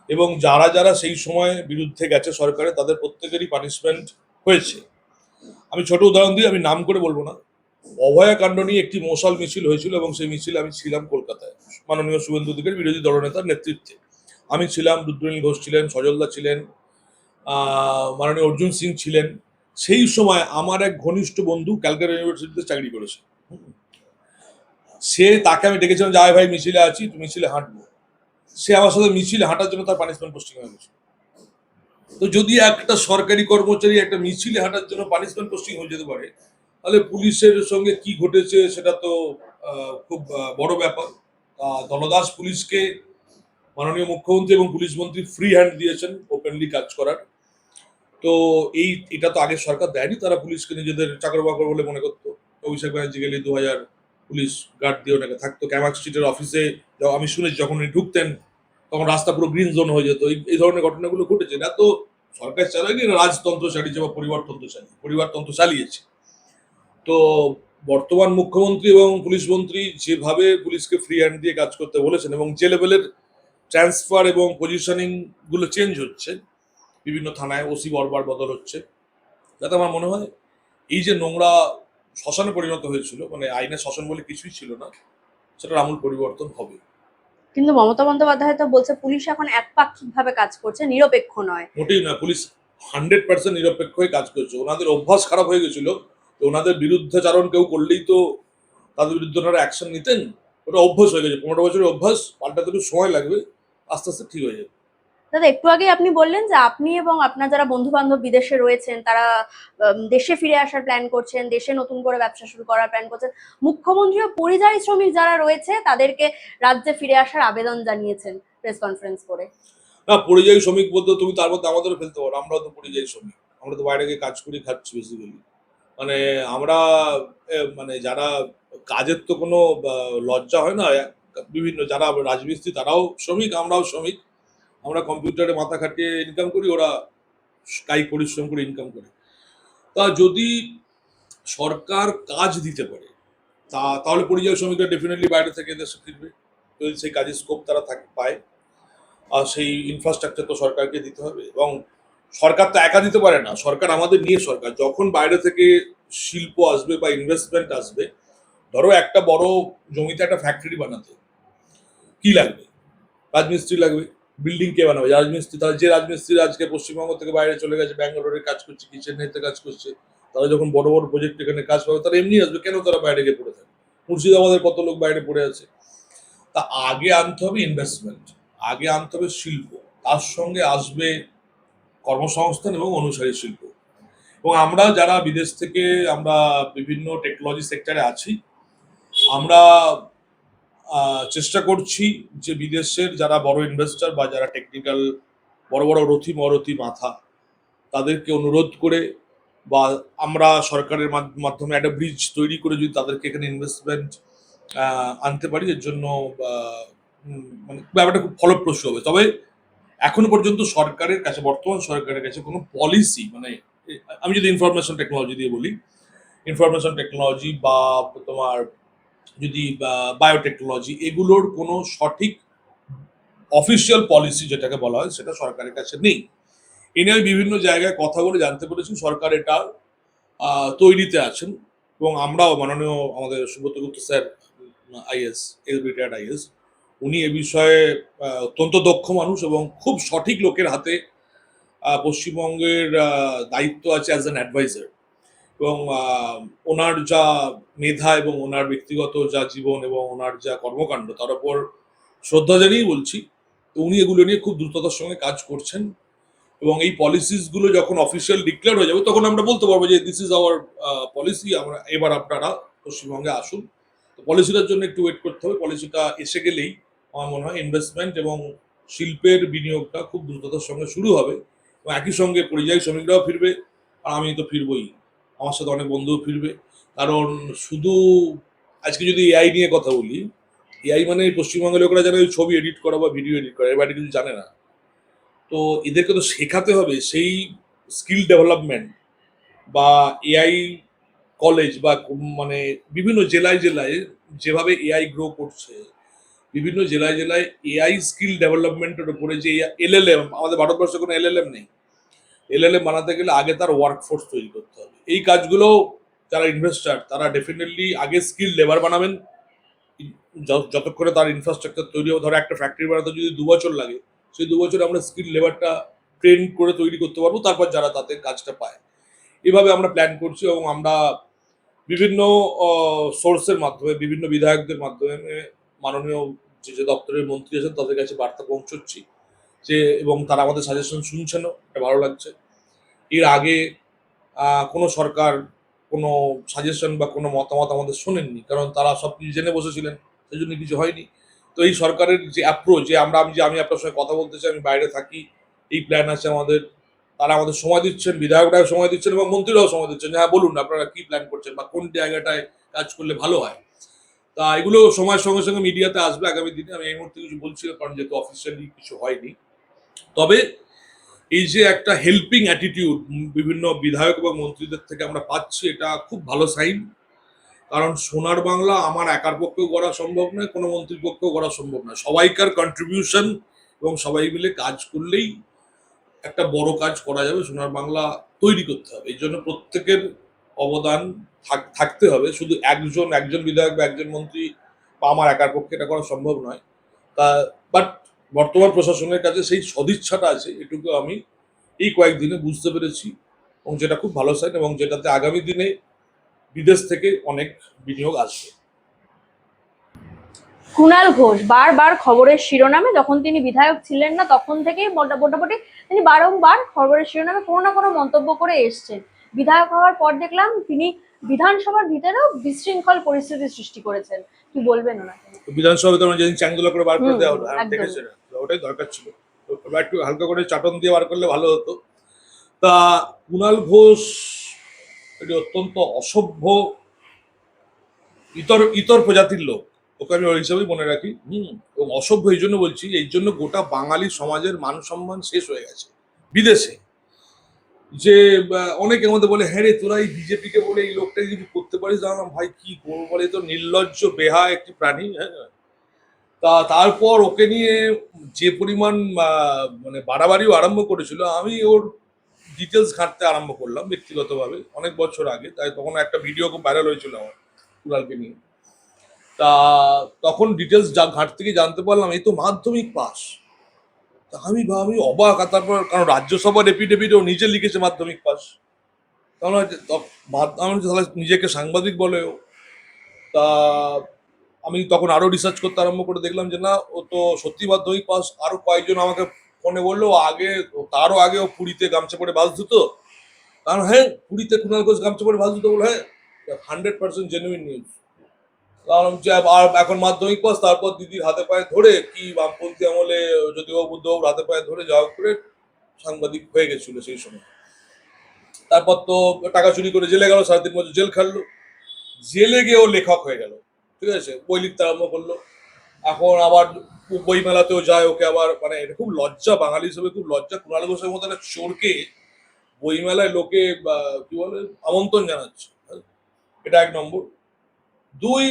এবং যারা যারা সেই সময় বিরুদ্ধে গেছে সরকারে, তাদের প্রত্যেকেরই পানিশমেন্ট হয়েছে। আমি ছোট উদাহরণ দিই, আমি নাম করে বলবো না। অভয়াকাণ্ড নিয়ে একটি মশাল মিছিল হয়েছিল, এবং সেই মিছিলে আমি ছিলাম কলকাতায়, মাননীয় শুভেন্দু অধিকারী বিরোধী দলনেতার নেতৃত্বে। আমি ছিলাম, রুদ্রনীল ঘোষ ছিলেন, সজলদা ছিলেন, মাননীয় অর্জুন সিং ছিলেন। সেই সময় আমার এক ঘনিষ্ঠ বন্ধু ক্যালকাটা ইউনিভার্সিটিতে চাকরি করেছে। তাকে আমি ডেকেছিলাম যে, আয় ভাই মিছিলে আছি, তুমি মিছিলে হাঁটবো। সে আমার সাথে মিছিলে হাঁটার জন্য তার পানিশমেন্ট পোস্টিং হয়ে গেছে। তো যদি একটা সরকারি কর্মচারী একটা মিছিলে হাঁটার জন্য পানিশমেন্ট পোস্টিং হয়ে যেতে পারে, তাহলে পুলিশের সঙ্গে কি ঘটেছে সেটা তো খুব বড় ব্যাপার। দলদাস পুলিশকে মাননীয় মুখ্যমন্ত্রী এবং পুলিশ মন্ত্রী ফ্রি হ্যান্ড দিয়েছেন ওপেনলি কাজ করার। তো এটা তো আগের সরকার দেয়নি, তারা পুলিশকে নিজেদের চাকর বাকর বলে মনে করতো। অভিষেক ব্যানার্জি গেলে 2000 পুলিশ গার্ড দিয়ে ওনাকে থাকতো। ক্যামাক স্ট্রিটের অফিসে আমি শুনেছি যখন উনি ঢুকতেন তখন রাস্তা পুরো গ্রিন জোন হয়ে যেত। এই ধরনের ঘটনাগুলো ঘটেছে। না তো সরকার চালায়নি, রাজতন্ত্র চালিয়েছে বা পরিবারতন্ত্র চালিয়েছে। তো বর্তমান মুখ্যমন্ত্রী এবং পুলিশ মন্ত্রী যেভাবে পুলিশকে ফ্রি হ্যান্ড দিয়ে কাজ করতে বলেছেন, এবং যে লেভেলের ট্রান্সফার এবং পজিশনিং গুলো চেঞ্জ হচ্ছে, বিভিন্ন থানায় ওসি বারবার বদল হচ্ছে, যাতে আমার মনে হয় এই যে নোংরা শ্মশানে পরিণত হয়েছিল, মানে আইনের শ্মশান বলে কিছুই ছিল না, সেটার আমূল পরিবর্তন হবে। কিন্তু মমতা বন্দ্যোপাধ্যায় তো বলছে পুলিশ এখন একপাক্ষিক ভাবে কাজ করছে, নিরপেক্ষ নয়। মোটেই না, পুলিশ 100% নিরপেক্ষ হয়ে কাজ করছে। ওনাদের অভ্যাস খারাপ হয়ে গেছিল, তো ওনাদের বিরুদ্ধাচারণ কেউ করলেই তো তাদের বিরুদ্ধে ওনারা অ্যাকশন নিতেন। ওটা অভ্যাস হয়ে গেছে, 15 বছরের অভ্যাস, পাল্টাতে একটু সময় লাগবে, আস্তে আস্তে ঠিক হয়ে যাবে। দাদা, একটু আগে আপনি বললেন যে আপনি এবং আপনার যারা বন্ধু বান্ধব বিদেশে রয়েছেন তারা দেশে ফিরে আসার প্ল্যান করছেন, দেশে নতুন করে ব্যবসা শুরু করার প্ল্যান করছেন। মুখ্যমন্ত্রী ও পরিযায়ী শ্রমিক যারা রয়েছে তাদেরকে রাজ্যে ফিরে আসার আবেদন জানিয়েছেন প্রেস কনফারেন্স করে। না, পরিযায়ী শ্রমিক বলতে তুমি তার মধ্যে আমাদেরও ফেলতে পারো, আমরাও তো পরিযায়ী শ্রমিক। আমরা তো বাইরে গিয়ে কাজ করি, খাচ্ছি বেসিক্যালি। মানে আমরা মানে যারা কাজের তো কোনো লজ্জা হয় না। বিভিন্ন যারা রাজমিস্ত্রি তারাও শ্রমিক, আমরাও শ্রমিক। আমরা কম্পিউটারে মাথা খাটিয়ে ইনকাম করি, ওরা কায়িক পরিশ্রম করে ইনকাম করে। তা যদি সরকার কাজ দিতে পারে, তাহলে পরিযায়ী শ্রমিকরা ডেফিনেটলি বাইরে থেকে দেশে ফিরবে, যদি সেই কাজের স্কোপ তারা পায়। আর সেই ইনফ্রাস্ট্রাকচার তো সরকারকে দিতে হবে, এবং সরকার তো একা দিতে পারে না। সরকার আমাদের নিয়ে সরকার, যখন বাইরে থেকে শিল্প আসবে বা ইনভেস্টমেন্ট আসবে, ধরো একটা বড় জমিতে একটা ফ্যাক্টরি বানাতে কি লাগবে? রাজমিস্ত্রি লাগবে। বিল্ডিং কে বানাবে? রাজমিস্ত্রি। তাহলে যে রাজমিস্ত্রি আজকে পশ্চিমবঙ্গ থেকে বাইরে চলে গেছে, ব্যাঙ্গালোরে কাজ করছে, কি চেন্নাইতে কাজ করছে, তারা যখন বড় বড় প্রজেক্ট এখানে কাজ পাবে, তারা এমনি আসবে। কেন তারা বাইরে গিয়ে পড়ে থাকে? মুর্শিদাবাদের কত লোক বাইরে পড়ে আছে। তা আগে আনতে হবে ইনভেস্টমেন্ট, আগে আনতে হবে শিল্প, তার সঙ্গে আসবে কর্মসংস্থান এবং অনুসারী শিল্প। এবং আমরা যারা বিদেশ থেকে আমরা বিভিন্ন টেকনোলজি সেক্টরে আছি, আমরা চেষ্টা করছি যে বিদেশের যারা বড় ইনভেস্টর বা যারা টেকনিক্যাল বড় বড় রথি মরথি মাথা, তাদেরকে অনুরোধ করে বা আমরা সরকারের মাধ্যমে একটা ব্রিজ তৈরি করে যদি তাদেরকে এখানে ইনভেস্টমেন্ট আনতে পারি, এর জন্য মানে ব্যাপারটা খুব ফলপ্রসূ হবে। তবে এখনো পর্যন্ত সরকারের কাছে, বর্তমান সরকারের কাছে কোনো পলিসি, মানে আমি যদি ইনফরমেশন টেকনোলজি দিয়ে বলি, ইনফরমেশন টেকনোলজি বা তোমার যদি বায়োটেকনোলজি, এগুলোর কোনো সঠিক অফিসিয়াল পলিসি যেটাকে বলা হয় সেটা সরকারের কাছে নেই। এ নিয়ে আমি বিভিন্ন জায়গায় কথা বলে জানতে পেরেছি সরকার এটা তৈরিতে আছেন, এবং আমরাও মাননীয় আমাদের সুব্রত গুপ্ত স্যার, আইএস, রিটায়ার্ড আইএস, উনি এ বিষয়ে অত্যন্ত দক্ষ মানুষ এবং খুব সঠিক লোকের হাতে পশ্চিমবঙ্গের দায়িত্ব আছে অ্যাজ অ্যান অ্যাডভাইজার। এবং ওনার যা মেধা এবং ওনার ব্যক্তিগত যা জীবন এবং ওনার যা কর্মকাণ্ড, তার উপর শ্রদ্ধা জানিয়েই বলছি, তো উনি এগুলো নিয়ে খুব দ্রুততার সঙ্গে কাজ করছেন। এবং এই পলিসিস গুলো যখন অফিসিয়াল ডিক্লেয়ার হয়ে যাবে তখন আমরা বলতে পারবো যে দিস ইজ আওয়ার পলিসি, আমরা এবার আপনারা পশ্চিমবঙ্গে আসুন। তো পলিসিটার জন্য একটু ওয়েট করতে হবে। পলিসিটা এসে গেলেই আমার মনে হয় ইনভেস্টমেন্ট এবং শিল্পের বিনিয়োগটা খুব দ্রুততার সঙ্গে শুরু হবে, এবং একই সঙ্গে পরিযায়ী শ্রমিকরাও ফিরবে, আর আমি তো ফিরবই, আমার সাথে অনেক বন্ধুও ফিরবে। কারণ শুধু আজকে যদি এআই নিয়ে কথা বলি, এআই মানে পশ্চিমবঙ্গের লোকেরা জানে ওই ছবি এডিট করা বা ভিডিও এডিট করা, এর বাইরে কিছু জানে না। তো এদেরকে তো শেখাতে হবে সেই স্কিল ডেভেলপমেন্ট, বা এআই কলেজ, বা মানে বিভিন্ন জেলায় জেলায় যেভাবে এআই গ্রো করছে, বিভিন্ন জেলায় জেলায় এআই স্কিল ডেভেলপমেন্টের উপরে যে এলএলএম, আমাদের ভারতবর্ষে কোনো এলএলএম নেই। এলএলএম বানাতে গেলে আগে তার ওয়ার্কফোর্স তৈরি করতে হবে। এই কাজগুলো যারা ইনভেস্টার তারা ডেফিনেটলি আগে স্কিল লেবার বানাবেন। যতক্ষণে তার ইনফ্রাস্ট্রাকচার তৈরি হবে, ধরো একটা ফ্যাক্টরি বানাতে যদি 2 বছর লাগে, সেই 2 বছরে আমরা স্কিল লেবারটা ট্রেন করে তৈরি করতে পারবো, তারপর যারা তাতে কাজটা পায়। এভাবে আমরা প্ল্যান করছি, এবং আমরা বিভিন্ন সোর্সের মাধ্যমে, বিভিন্ন বিধায়কদের মাধ্যমে মাননীয় যে যে দপ্তরের মন্ত্রী আছেন তাদের কাছে বার্তা পৌঁছচ্ছি, যে এবং তারা আমাদের সাজেশন শুনছেনও, এটা ভালো লাগছে। এর আগে কোনো সরকার কোনো সাজেশন বা কোনো মতামত আমাদের শোনেননি, কারণ তারা সব কিছু জেনে বসেছিলেন, সেই জন্য কিছু হয়নি। তো এই সরকারের যে অ্যাপ্রোচ, যে আমি আপনার সঙ্গে কথা বলতে চাই, আমি বাইরে থাকি, এই প্ল্যান আছে আমাদের, তারা আমাদের সময় দিচ্ছেন, বিধায়করাও সময় দিচ্ছেন এবং মন্ত্রীরাও সময় দিচ্ছেন যে হ্যাঁ বলুন আপনারা কি প্ল্যান করছেন বা কোন জায়গাটায় কাজ করলে ভালো হয়। তা এগুলো সময়ের সঙ্গে সঙ্গে মিডিয়াতে আসবে আগামী দিনে। আমি এই মুহূর্তে কিছু বলছি না, কারণ যেহেতু অফিসিয়ালি কিছু হয়নি। তবে এই যে একটা হেল্পিং অ্যাটিটিউড বিভিন্ন বিধায়ক এবং মন্ত্রীদের থেকে আমরা পাচ্ছি, এটা খুব ভালো সাইন। কারণ সোনার বাংলা আমার একার পক্ষেও গড়া সম্ভব নয়, কোনো মন্ত্রীর পক্ষেও গড়া সম্ভব নয়। সবাইকার কন্ট্রিবিউশন এবং সবাই মিলে কাজ করলেই একটা বড় কাজ করা যাবে। সোনার বাংলা তৈরি করতে হবে, এই জন্য প্রত্যেকের অবদান থাকতে হবে। শুধু একজন বিধায়ক বা একজন মন্ত্রী বা আমার একার পক্ষে এটা করা সম্ভব নয়। তা বাট বর্তমান প্রশাসনের কাছে সেই সদিচ্ছাটা আছে, এটুকু আমি এই কয়েকদিনে বুঝতে পেরেছি, এবং যেটা খুব ভালো সাইন, এবং যেটাতে আগামী দিনে বিদেশ থেকে অনেক বিনিয়োগ আসবে। কুণাল ঘোষ বারবার খবরের শিরোনামে, যখন তিনি বিধায়ক ছিলেন না তখন থেকেই মোটামুটি তিনি বারংবার খবরের শিরোনামে কোনো না কোনো মন্তব্য করে এসছেন। বিধায়ক হওয়ার পর দেখলাম তিনি বিধানসভার ভিতরেও বিশৃঙ্খল পরিস্থিতি সৃষ্টি করেছেন। কি বলবেন ওনাকে? বিধানসভাতে আমরা যেদিন চ্যাংদোলা করে বার করে দেওয়া হলো, হ্যাঁ একদম। দেখেছেন, ওটাই দরকার ছিল। ওটা একটু হালকা করে চাটন দিয়ে বার করলে ভালো হতো। তা কুণাল ঘোষ এটি অত্যন্ত অসভ্য, ইতর ইতর প্রজাতির লোক, ওকে আমি ওই হিসাবেই মনে রাখি। এবং অসভ্য এই জন্য বলছি, এই জন্য গোটা বাঙালি সমাজের মান সম্মান শেষ হয়ে গেছে বিদেশে। যে অনেকের মধ্যে বলে হ্যাঁ রে তোরা এই বিজেপিকে বলে এই লোকটাকে কিছু করতে পারিস, জানলাম ভাই কি করবো বলে, তো নির্লজ্জ বেহা একটি প্রাণী। হ্যাঁ, তা তারপর ওকে নিয়ে যে পরিমাণ মানে বাড়াবাড়িও আরম্ভ করেছিল, আমি ওর ডিটেলস ঘাঁটতে আরম্ভ করলাম ব্যক্তিগতভাবে অনেক বছর আগে। তাই তখন একটা ভিডিও খুব ভাইরাল হয়েছিল আমার কুড়ালকে নিয়ে। তা তখন ডিটেলস ঘাঁটতে গিয়ে জানতে পারলাম এই তো মাধ্যমিক পাস। তা আমি অবাক। আর তারপর কারণ রাজ্যসভার এপিডেভিটও নিজে লিখেছে মাধ্যমিক পাস, কারণ আমি তাহলে নিজেকে সাংবাদিক বলে ও। তা আমি তখন আরো রিসার্চ করতে আরম্ভ করে দেখলাম যে না, ও তো সত্যি মাধ্যমিক পাস। আরো কয়েকজন আমাকে ফোনে বললো তারও আগে ও পুরীতে গামছা পরে বাস ধুতো। কারণ হ্যাঁ, পুরীতে কুণাল ঘোষ গামছা পরে বাস ধুতো বলে, হ্যাঁ 100% জেনুইন নিউজ। কারণ যে আর এখন মাধ্যমিক পাস, তারপর দিদির হাতে পায়ে ধরে কি বামপন্থী আমলে যদিও বুদ্ধবাবুর হাতে পায়ে ধরে যাওয়া করে সাংবাদিক হয়ে গেছিল সেই সময়। তারপর তো টাকা চুরি করে জেলে গেল, 3.5 বছর জেল খাটলো। জেলে গিয়ে ও লেখক হয়ে গেল, ঠিক আছে, বই লিখতে আরম্ভ করলো। এখন আবার বই মেলাতেও যায়, ওকে আবার মানে এটা খুব লজ্জা, বাঙালি হিসেবে খুব লজ্জা। কুণাল ঘোষের মতো একটা চোরকে বই মেলায় লোকে কি বলে আমন্ত্রণ জানাচ্ছে। এটা 1 নম্বর। 2,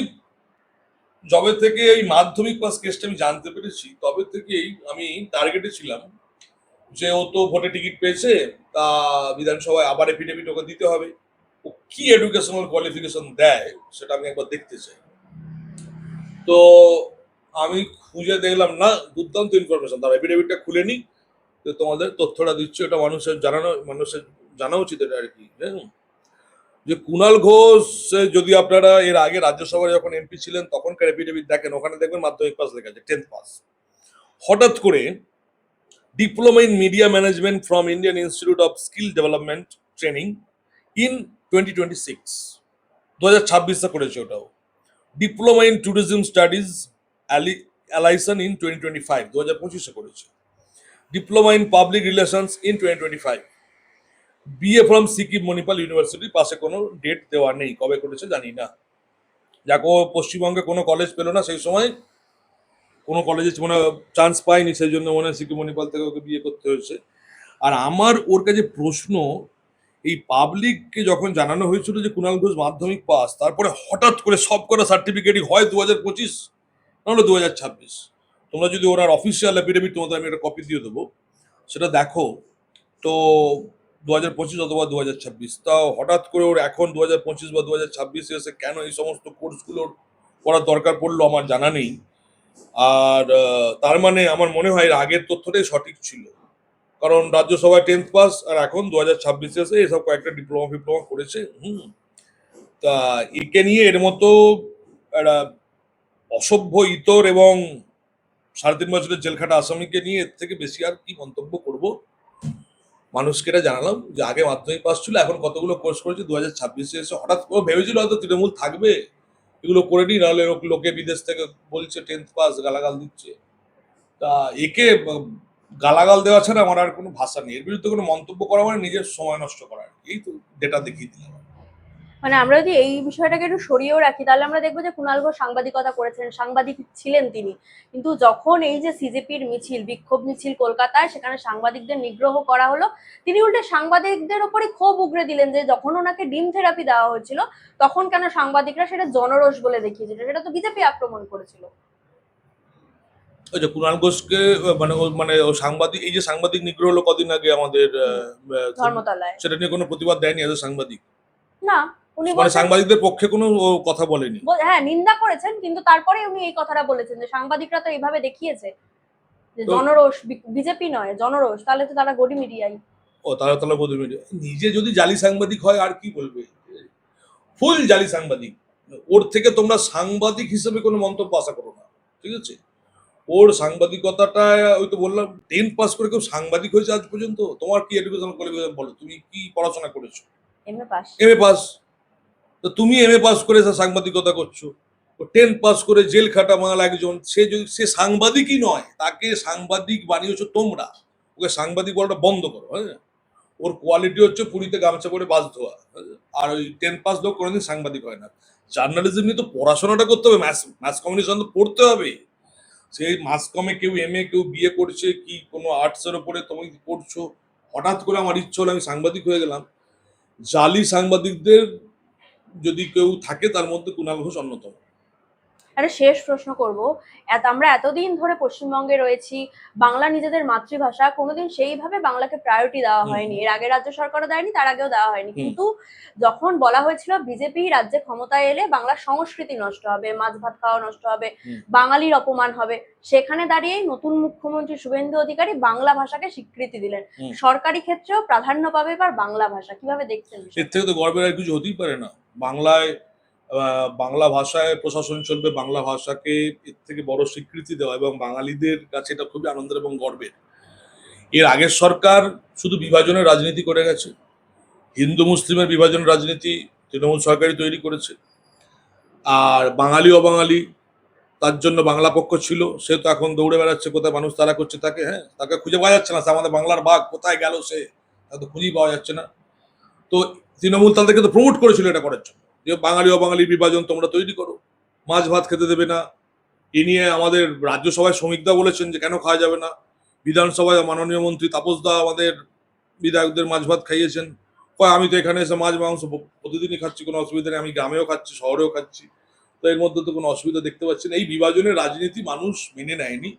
যবে থেকে এই মাধ্যমিক পাস কেসটা আমি জানতে পেরেছি তবে থেকেই আমি টার্গেটে ছিলাম যে ও তো ভোটে টিকিট পেয়েছে, তা বিধানসভায় আবার এফিডেভিট ওকে দিতে হবে। ও কি এডুকেশনাল কোয়ালিফিকেশন দেয় সেটা আমি একবার দেখতে চাই। তো আমি খুঁজে দেখলাম না, দুর্দান্ত ইনফরমেশন। তার এফিডেভিটটা খুলে নি, তো তোমাদের তথ্যটা দিচ্ছি, এটা মানুষের জানা উচিত এটা আর কি। হ্যাঁ, যে কুণাল ঘোষ, যদি আপনারা এর আগে রাজ্যসভায় যখন এমপি ছিলেন তখনকার এফিডেভিট দেখেন, ওখানে দেখবেন মাধ্যমিক পাস লেখা আছে, 10th পাস। হঠাৎ করে diploma in media management from Indian Institute of Skill Development training in 2026, 2026 করেছে ওটাও। Diploma in tourism studies Alison in 2025, 2025 করেছে। Diploma in public relations in 2025। BA from Sikkim Manipal university, পাশে কোনো ডেট দেওয়া নেই, কবে করেছে জানি না। যাক, ও পশ্চিমবঙ্গে কোনো কলেজ পেলো না সেই সময়, কোনো কলেজে মনে চান্স পায়নি, সেই জন্য মনে হয় সিকিম মণিপাল থেকে ওকে বিয়ে করতে হয়েছে। আর আমার ওর কাছে প্রশ্ন, এই পাবলিককে যখন জানানো হয়েছিল যে কুণাল ঘোষ মাধ্যমিক পাস, তারপরে হঠাৎ করে সব কটা সার্টিফিকেটই হয় 2025 নাহলে 2026। তোমরা যদি ওনার অফিসিয়াল এফিডেভিট, তোমাদের আমি একটা কপি দিয়ে দেবো, সেটা দেখো তো 2025 অথবা 2026। তাও হঠাৎ করে ওর এখন 2025 বা 2026 এসে কেন এই সমস্ত কোর্সগুলোর করার দরকার পড়লো আমার জানা নেই। আর তার মানে আমার মনে হয় এর আগের তথ্যটাই সঠিক ছিল, কারণ রাজ্যসভায় 10th পাস আর এখন 2026 এসে এসব কয়েকটা ডিপ্লোমা করেছে। তা একে নিয়ে এর মতো একটা অসভ্য, ইতর এবং 3.5 বছরের জেলখাটা আসামিকে নিয়ে এর থেকে বেশি আর কি মন্তব্য করব। মানুষকে এটা জানালাম যে আগে মাধ্যমিক পাস ছিল, এখন কতগুলো কোর্স করেছে, 2026 এসে হঠাৎ করে ভেবেছিল হয়তো তৃণমূল থাকবে, এগুলো করে নি, নাহলে লোকে বিদেশ থেকে বলছে 10th পাস, গালাগাল দিচ্ছে। তা একে গালাগাল দেওয়া ছাড়া আমার আর কোনো ভাষা নেই। এর বিরুদ্ধে কোনো মন্তব্য করা মানে নিজের সময় নষ্ট করা, এই তো ডেটা দেখিয়ে দিলাম। মানে আমরা যদি এই বিষয়টাকে একটু সরিয়েও রাখি, তাহলে আমরা দেখবো যে কুণাল ঘোষ সাংবাদিকতা করেছেন, সাংবাদিক ছিলেন তিনি, কিন্তু যখন এই যে সিজেপির মিছিল, বিক্ষোভ মিছিল কলকাতায়, সেখানে সাংবাদিকদের নিগ্রহ করা হলো, তিনি উল্টে সাংবাদিকদের ওপরে ক্ষোভ উগরে দিলেন যে যখন ওনাকে ডিম থেরাপি দেওয়া হয়েছিল তখন কেন সাংবাদিকরা সেটা জনরোষ বলে দেখিয়েছিল, সেটা তো বিজেপি আক্রমণ করেছিল। ওই যে কুণাল ঘোষকে মানে ও সাংবাদিক, এই যে সাংবাদিক নিগ্রহ হলো কদিন আগে আমাদের ধর্মতলায় সেটা নিয়ে কোনো প্রতিবাদ দেয়নি এজ সাংবাদিক, না, উনি মানে বলছেন, সাংবাদিকদের পক্ষে কোনো ও কথা বলেনি। হ্যাঁ নিন্দা করেছেন, কিন্তু তারপরে উনি এই কথাটা বলেছেন যে সাংবাদিকরা তো এইভাবে দেখিয়েছে যে তো জনরোষ, বিজেপি নয় জনরোষ, তাহলে তো তারা গডি মিডিয়াই। ও তারা তাহলে বোধ নিজে যদি জালি সাংবাদিক হয় আর কি বলবে, ফুল জালি সাংবাদিক। ওর থেকে তোমরা সাংবাদিক হিসেবে কোনো মন্তব্য আশা করো না, ঠিক আছে? ওর সাংবাদিকতাটা, ওই তো বললাম 10th পাস করে কেউ সাংবাদিক হয়েছে আজ পর্যন্ত? তোমার কি এডুকেশন কোয়ালিফিকেশন বলো, তুমি কি পড়াশোনা করেছো? MA pass. MA pass. তো তুমি এমএ পাস করে সাংবাদিকতা করছো, ও 10th পাস করে জেল খাটা মাল একজন, সে সাংবাদিকই নয়, তাকে সাংবাদিক বানিয়েছো তোমরা। ওকে সাংবাদিক বলাটা বন্ধ করো। হ্যাঁ, ওর কোয়ালিটি হচ্ছে পুরীতে গামছা পরে বাস ধোয়া। আর ওই 10th পাস লোক কোনোদিন সাংবাদিক হয় না। জার্নালিজম নিয়ে তো পড়াশোনাটা করতে হবে, ম্যাথ কমিউনিকেশন তো পড়তে হবে। সেই মাস কমে কেউ এমএ, কেউ বিএ করছে, কি কোনো আর্টসের ওপরে তুমি করছো। হঠাৎ করে আমার ইচ্ছে হলো আমি সাংবাদিক হয়ে গেলাম। জালি সাংবাদিকদের যদি কেউ থাকে তার মধ্যে কুণাল ঘোষ অন্যতম। একটা শেষ প্রশ্ন করব, আমরা এতদিন ধরে পশ্চিমবঙ্গে রয়েছি, বাংলা নিজেদের মাতৃভাষা, কোনোদিন সেইভাবে বাংলাকে প্রায়োরিটি দেওয়া হয়নি, এর আগে রাজ্য সরকারও দেয়নি, তার আগেও দেওয়া হয়নি, কিন্তু যখন বলা হয়েছিল বিজেপি রাজ্যে ক্ষমতায় এলে বাংলা সংস্কৃতি নষ্ট হবে, মাছ ভাত খাওয়া নষ্ট হবে, বাঙালির অপমান হবে, সেখানে দাঁড়িয়েই নতুন মুখ্যমন্ত্রী শুভেন্দু অধিকারী বাংলা ভাষাকে স্বীকৃতি দিলেন, সরকারি ক্ষেত্রেও প্রাধান্য পাবে এবার বাংলা ভাষা। কিভাবে দেখছেন? এর থেকে তো গর্বের আর কিছু হতেই পারে না। বাংলায় বাংলা ভাষায় প্রশাসন চলবে, বাংলা ভাষাকে এর থেকে বড় স্বীকৃতি দেওয়া, এবং বাঙালিদের কাছে এটা খুবই আনন্দের এবং গর্বের। এর আগের সরকার শুধু বিভাজনের রাজনীতি করে গেছে, হিন্দু মুসলিমের বিভাজনের রাজনীতি তৃণমূল সরকারই তৈরি করেছে। আর বাঙালি অবাঙালি, তার জন্য বাংলা পক্ষ ছিল, সে তো এখন দৌড়ে বেড়াচ্ছে, কোথায় মানুষ তারা করছে তাকে। হ্যাঁ, তাকে খুঁজে পাওয়া যাচ্ছে না, সে আমাদের বাংলার বাঘ, কোথায় গেল সে, তাকে তো খুঁজেই পাওয়া যাচ্ছে না। তো তৃণমূল তাদেরকে তো প্রমোট করেছিল এটা করার জন্য, যে বাঙালি অবাঙালির বিভাজন তোমরা তৈরি করো, মাছ ভাত খেতে দেবে না। এ নিয়ে আমাদের রাজ্যসভায় শ্রমিকদা বলেছেন যে কেন খাওয়া যাবে না। বিধানসভায় মাননীয় মন্ত্রী তাপস দা আমাদের বিধায়কদের মাছ ভাত খাইয়েছেন। কয় আমি তো এখানে এসে মাছ মাংস প্রতিদিনই খাচ্ছি, কোনো অসুবিধা নেই, আমি গ্রামেও খাচ্ছি, শহরেও খাচ্ছি। তো এর মধ্যে তো কোনো অসুবিধা দেখতে পাচ্ছি না। এই বিভাজনের রাজনীতি মানুষ মেনে নেয়নি,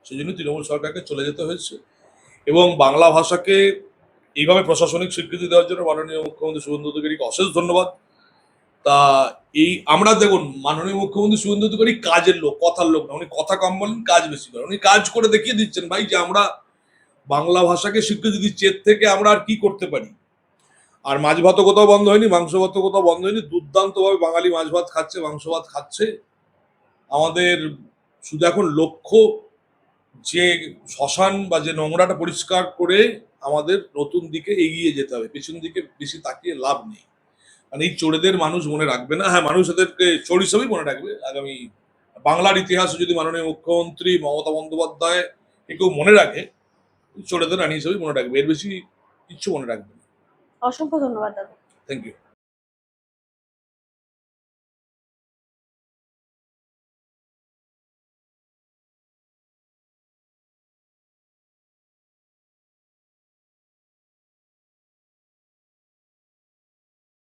সেই জন্য তৃণমূল সরকারকে চলে যেতে হয়েছে। এবং বাংলা ভাষাকে এইভাবে প্রশাসনিক স্বীকৃতি দেওয়ার জন্য মাননীয় মুখ্যমন্ত্রী শুভেন্দু অধিকারীকে অশেষ ধন্যবাদ। তা এই আমরা দেখুন, মাননীয় মুখ্যমন্ত্রী শুভেন্দু অধিকারী কাজের লোক, কথার লোক না। উনি কথা কম বলেন, কাজ বেশি করেন। উনি কাজ করে দেখিয়ে দিচ্ছেন ভাই যে আমরা বাংলা ভাষাকে স্বীকৃতি দিচ্ছি, এর থেকে আমরা আর কি করতে পারি। আর মাছ ভাতও কোথাও বন্ধ হয়নি, মাংস ভাতও কোথাও বন্ধ হয়নি। দুর্দান্ত ভাবে বাঙালি মাছ ভাত খাচ্ছে, মাংস ভাত খাচ্ছে। আমাদের শুধু এখন লক্ষ্য যে শ্মশান বা যে নোংরাটা পরিষ্কার করে আমাদের নতুন দিকে এগিয়ে যেতে হবে, পেছন দিকে বেশি তাকিয়ে লাভ নেই। মানে এই চোরেদের মানুষ মনে রাখবে না, হ্যাঁ মানুষ এদেরকে চোর হিসেবেই মনে রাখবে আগামী বাংলার ইতিহাসে। যদি মাননীয় মুখ্যমন্ত্রী মমতা বন্দ্যোপাধ্যায় কেউ মনে রাখে, চোরেদের রানী হিসেবেই মনে রাখবে, এর বেশি কিচ্ছু মনে রাখবে না। অসংখ্য ধন্যবাদ দাদা। Thank you.